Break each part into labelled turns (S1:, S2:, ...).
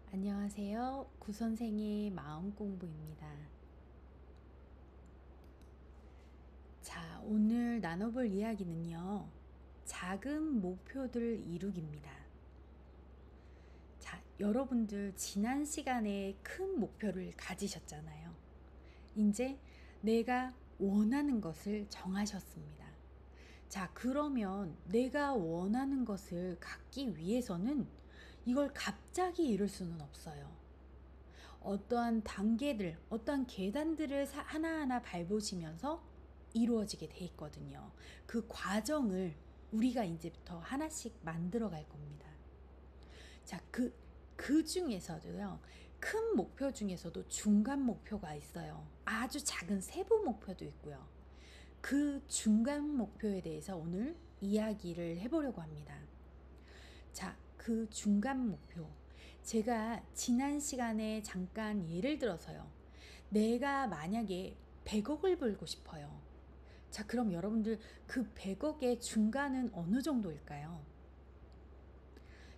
S1: 안녕하세요. 구선생의 마음 공부입니다. 자, 오늘 나눠볼 이야기는요. 작은 목표들 이루기입니다. 자, 여러분들 지난 시간에 큰 목표를 가지셨잖아요. 이제 내가 원하는 것을 정하셨습니다. 자, 그러면 내가 원하는 것을 갖기 위해서는 이걸 갑자기 이룰 수는 없어요. 어떠한 단계들, 어떠한 계단들을 하나하나 밟으시면서 이루어지게 돼 있거든요. 그 과정을 우리가 이제부터 하나씩 만들어 갈 겁니다. 자, 그 중에서도요, 큰 목표 중에서도 중간 목표가 있어요. 아주 작은 세부 목표도 있고요. 그 중간 목표에 대해서 오늘 이야기를 해보려고 합니다. 자, 그 중간 목표. 제가 지난 시간에 잠깐 예를 들어서요. 내가 만약에 100억을 벌고 싶어요. 자, 그럼 여러분들 그 100억의 중간은 어느 정도일까요?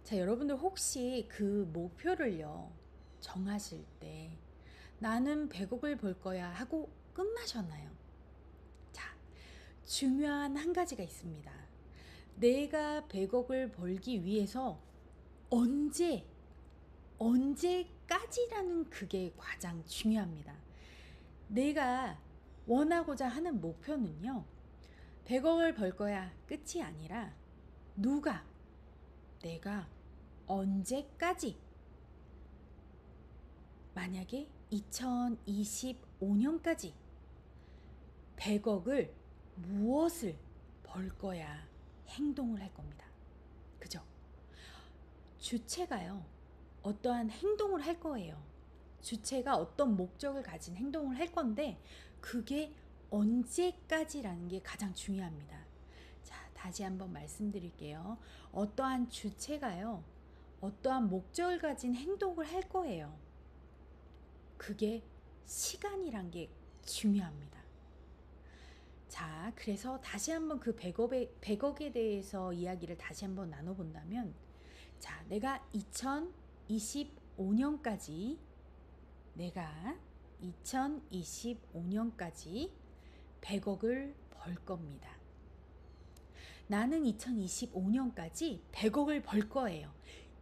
S1: 자, 여러분들 혹시 그 목표를요, 정하실 때 나는 100억을 벌 거야 하고 끝나셨나요? 자, 중요한 한 가지가 있습니다. 내가 100억을 벌기 위해서 언제까지라는 그게 가장 중요합니다. 내가 원하고자 하는 목표는요, 100억을 벌 거야 끝이 아니라 내가 언제까지, 만약에 2025년까지 100억을 무엇을 벌 거야 행동을 할 겁니다. 그죠? 주체가요, 어떠한 행동을 할 거예요. 주체가 어떤 목적을 가진 행동을 할 건데 그게 언제까지라는 게 가장 중요합니다. 자, 다시 한번 말씀드릴게요. 어떠한 주체가요, 어떠한 목적을 가진 행동을 할 거예요. 그게 시간이란 게 중요합니다. 자, 그래서 다시 한번 그 100억에 대해서 이야기를 다시 한번 나눠본다면, 자, 내가 2025년까지 100억을 벌 겁니다. 나는 2025년까지 100억을 벌 거예요.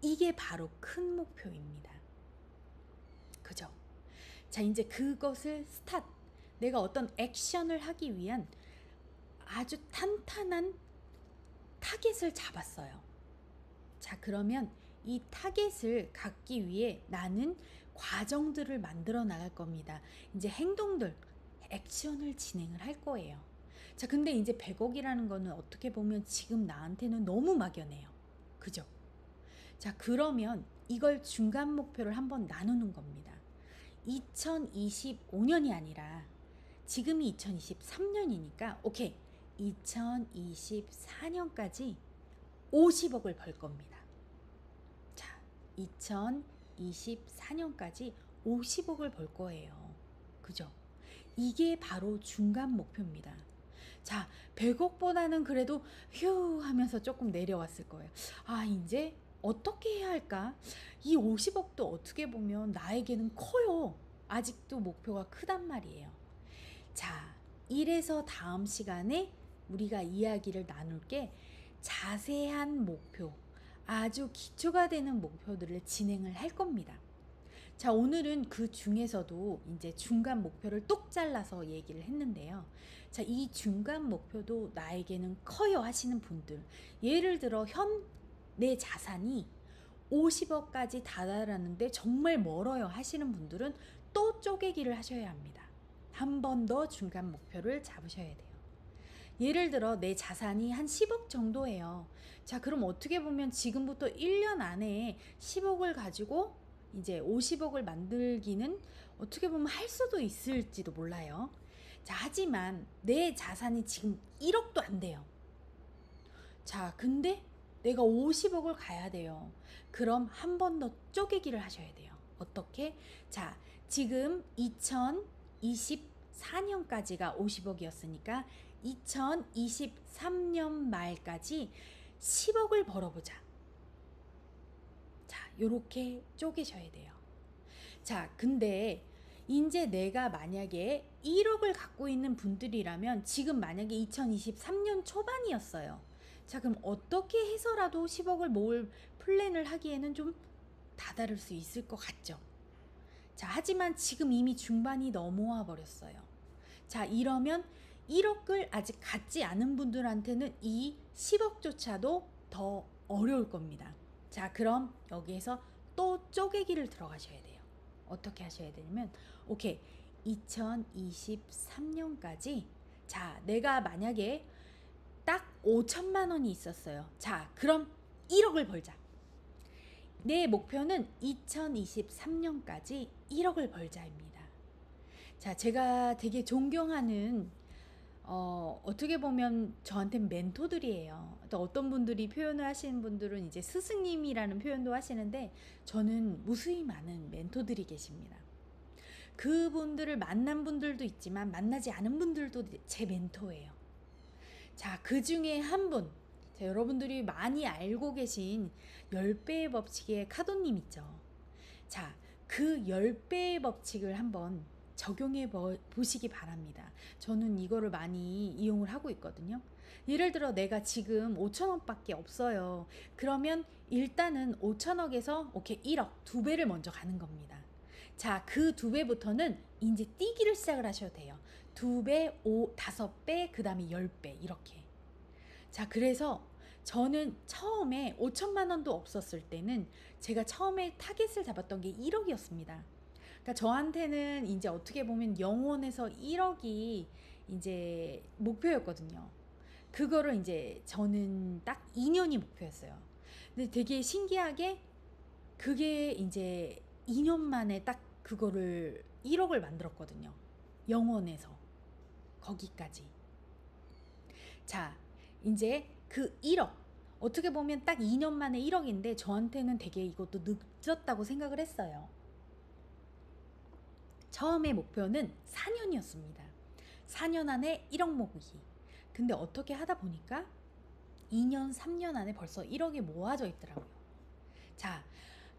S1: 이게 바로 큰 목표입니다. 그죠? 자, 이제 그것을 내가 어떤 액션을 하기 위한 아주 탄탄한 타겟을 잡았어요. 자, 그러면 이 타겟을 갖기 위해 나는 과정들을 만들어 나갈 겁니다. 이제 행동들, 액션을 진행을 할 거예요. 자, 근데 이제 100억이라는 거는 어떻게 보면 지금 나한테는 너무 막연해요. 그죠? 자, 그러면 이걸 중간 목표를 한번 나누는 겁니다. 2025년이 아니라 지금이 2023년이니까 오케이, 2024년까지 50억을 벌 겁니다. 자, 2024년까지 50억을 벌 거예요. 그죠? 이게 바로 중간 목표입니다. 자, 100억보다는 그래도 휴 하면서 조금 내려왔을 거예요. 아, 이제 어떻게 해야 할까? 이 50억도 어떻게 보면 나에게는 커요. 아직도 목표가 크단 말이에요. 자, 이래서 다음 시간에 우리가 이야기를 나눌 게 자세한 목표, 아주 기초가 되는 목표들을 진행을 할 겁니다. 자, 오늘은 그 중에서도 이제 중간 목표를 똑 잘라서 얘기를 했는데요. 자, 이 중간 목표도 나에게는 커요 하시는 분들, 예를 들어 내 자산이 50억까지 다다랐는데 정말 멀어요 하시는 분들은 또 쪼개기를 하셔야 합니다. 한 번 더 중간 목표를 잡으셔야 돼요. 예를 들어 내 자산이 한 10억 정도예요. 자, 그럼 어떻게 보면 지금부터 1년 안에 10억을 가지고 이제 50억을 만들기는 어떻게 보면 할 수도 있을지도 몰라요. 자, 하지만 내 자산이 지금 1억도 안 돼요. 자, 근데 내가 50억을 가야 돼요. 그럼 한 번 더 쪼개기를 하셔야 돼요. 어떻게? 자, 지금 2024년까지가 50억이었으니까 2023년 말까지 10억을 벌어보자. 자, 요렇게 쪼개셔야 돼요. 자, 근데 이제 내가 만약에 1억을 갖고 있는 분들이라면 지금 만약에 2023년 초반이었어요. 자, 그럼 어떻게 해서라도 10억을 모을 플랜을 하기에는 좀 다다를 수 있을 것 같죠. 자, 하지만 지금 이미 중반이 넘어와 버렸어요. 자, 이러면 1억을 아직 갖지 않은 분들한테는 이 10억조차도 더 어려울 겁니다. 자, 그럼 여기에서 또 쪼개기를 들어가셔야 돼요. 어떻게 하셔야 되냐면, 오케이, 2023년까지 자, 내가 만약에 딱 5천만 원이 있었어요. 자, 그럼 1억을 벌자. 내 목표는 2023년까지 1억을 벌자입니다. 자, 제가 되게 존경하는 어떻게 보면 저한테는 멘토들이에요. 또 어떤 분들이 표현을 하시는 분들은 이제 스승님이라는 표현도 하시는데, 저는 무수히 많은 멘토들이 계십니다. 그분들을 만난 분들도 있지만 만나지 않은 분들도 제 멘토예요. 자, 그 중에 한 분, 자, 여러분들이 많이 알고 계신 10배의 법칙의 카도님 있죠. 자, 그 10배의 법칙을 한번 적용해 보시기 바랍니다. 저는 이거를 많이 이용을 하고 있거든요. 예를 들어 내가 지금 5천억 밖에 없어요. 그러면 일단은 5천억에서 오케이 1억 2배를 먼저 가는 겁니다. 자, 그 2배부터는 이제 뛰기를 시작을 하셔도 돼요. 2배, 5배, 그 다음에 10배 이렇게. 자, 그래서 저는 처음에 5천만 원도 없었을 때는 제가 처음에 타겟을 잡았던 게 1억이었습니다. 그러니까 저한테는 이제 어떻게 보면 0원에서 1억이 이제 목표였거든요. 그거를 이제 저는 딱 2년이 목표였어요. 근데 되게 신기하게 그게 이제 2년 만에 딱 그거를 1억을 만들었거든요. 0원에서 거기까지. 자, 이제 그 1억 어떻게 보면 딱 2년 만에 1억인데 저한테는 되게 이것도 늦었다고 생각을 했어요. 처음에 목표는 4년이었습니다. 4년 안에 1억 모으기. 근데 어떻게 하다 보니까 2년, 3년 안에 벌써 1억이 모아져 있더라고요. 자,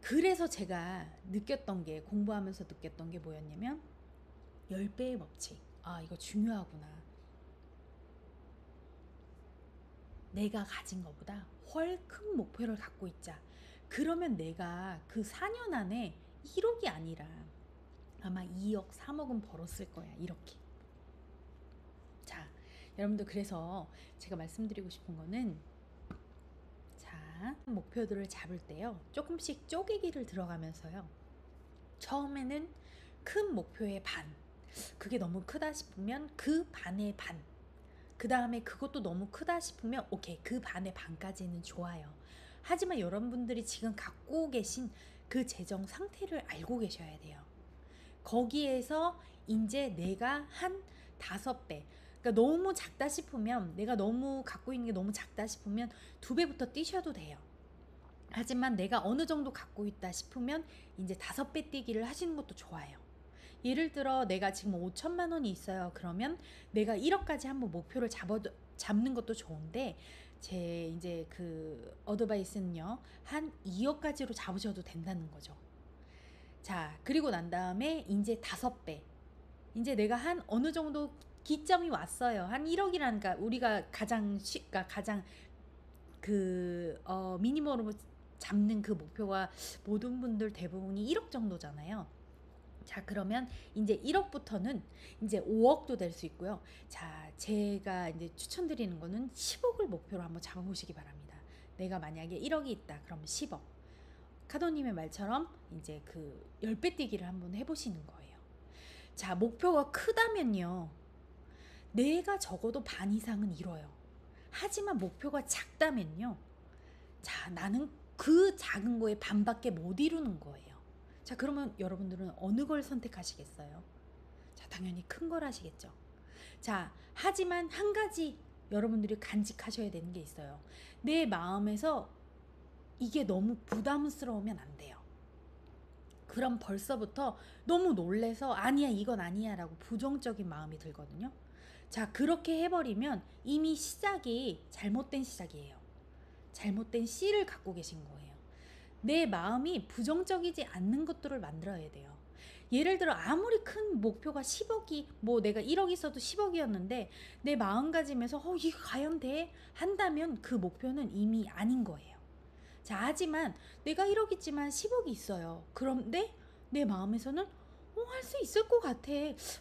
S1: 그래서 제가 느꼈던 게, 공부하면서 느꼈던 게 뭐였냐면 10배의 법칙. 아, 이거 중요하구나. 내가 가진 것보다 훨 큰 목표를 갖고 있자. 그러면 내가 그 4년 안에 1억이 아니라 아마 2억, 3억은 벌었을 거야. 이렇게. 자, 여러분들, 그래서 제가 말씀드리고 싶은 거는, 자, 목표들을 잡을 때요, 조금씩 쪼개기를 들어가면서요. 처음에는 큰 목표의 반. 그게 너무 크다 싶으면 그 반의 반. 그 다음에 그것도 너무 크다 싶으면 오케이, 그 반의 반까지는 좋아요. 하지만 여러분들이 지금 갖고 계신 그 재정 상태를 알고 계셔야 돼요. 거기에서 이제 내가 한 5배, 그러니까 너무 작다 싶으면, 내가 너무 갖고 있는 게 너무 작다 싶으면 2배부터 뛰셔도 돼요. 하지만 내가 어느 정도 갖고 있다 싶으면 이제 5배 뛰기를 하시는 것도 좋아요. 예를 들어 내가 지금 5천만 원이 있어요. 그러면 내가 1억까지 한번 목표를 잡는 것도 좋은데, 제 이제 그 어드바이스는요, 한 2억까지로 잡으셔도 된다는 거죠. 자, 그리고 난 다음에 이제 5배. 이제 내가 한 어느 정도 기점이 왔어요. 한 1억이라는, 그러니까 우리가 그러니까 가장 미니멈으로 잡는 그 목표가 모든 분들 대부분이 1억 정도잖아요. 자, 그러면 이제 1억부터는 이제 5억도 될 수 있고요. 자, 제가 이제 추천드리는 거는 10억을 목표로 한번 잡아보시기 바랍니다. 내가 만약에 1억이 있다. 그럼 10억. 카도님의 말처럼 이제 그 10배 뛰기를 한번 해보시는 거예요. 자, 목표가 크다면요, 내가 적어도 반 이상은 이뤄요. 하지만 목표가 작다면요, 자, 나는 그 작은 거에 반밖에 못 이루는 거예요. 자, 그러면 여러분들은 어느 걸 선택하시겠어요? 자, 당연히 큰 걸 하시겠죠. 자, 하지만 한 가지 여러분들이 간직하셔야 되는 게 있어요. 내 마음에서 이게 너무 부담스러우면 안 돼요. 그럼 벌써부터 너무 놀래서 아니야, 이건 아니야 라고 부정적인 마음이 들거든요. 자, 그렇게 해버리면 이미 시작이 잘못된 시작이에요. 잘못된 씨를 갖고 계신 거예요. 내 마음이 부정적이지 않는 것들을 만들어야 돼요. 예를 들어 아무리 큰 목표가 10억이 뭐 내가 1억 있어도 10억이었는데 내 마음가짐에서 이거 과연 돼? 한다면 그 목표는 이미 아닌 거예요. 자, 하지만 내가 1억 있지만 10억이 있어요. 그런데 내 마음에서는 할 수 있을 것 같아.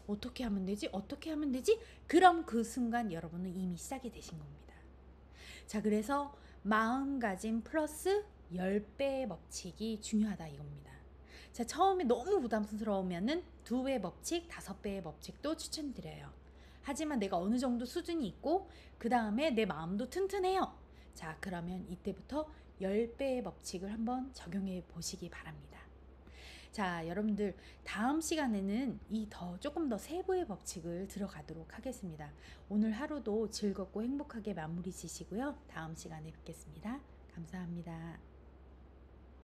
S1: 어떻게 하면 되지? 어떻게 하면 되지? 그럼 그 순간 여러분은 이미 시작이 되신 겁니다. 자, 그래서 마음가짐 플러스 10배의 법칙이 중요하다 이겁니다. 자, 처음에 너무 부담스러우면은 2배의 법칙, 5배의 법칙도 추천드려요. 하지만 내가 어느 정도 수준이 있고 그 다음에 내 마음도 튼튼해요. 자, 그러면 이때부터 10배의 법칙을 한번 적용해 보시기 바랍니다. 자, 여러분들 다음 시간에는 조금 더 세부의 법칙을 들어가도록 하겠습니다. 오늘 하루도 즐겁고 행복하게 마무리 지시고요. 다음 시간에 뵙겠습니다. 감사합니다.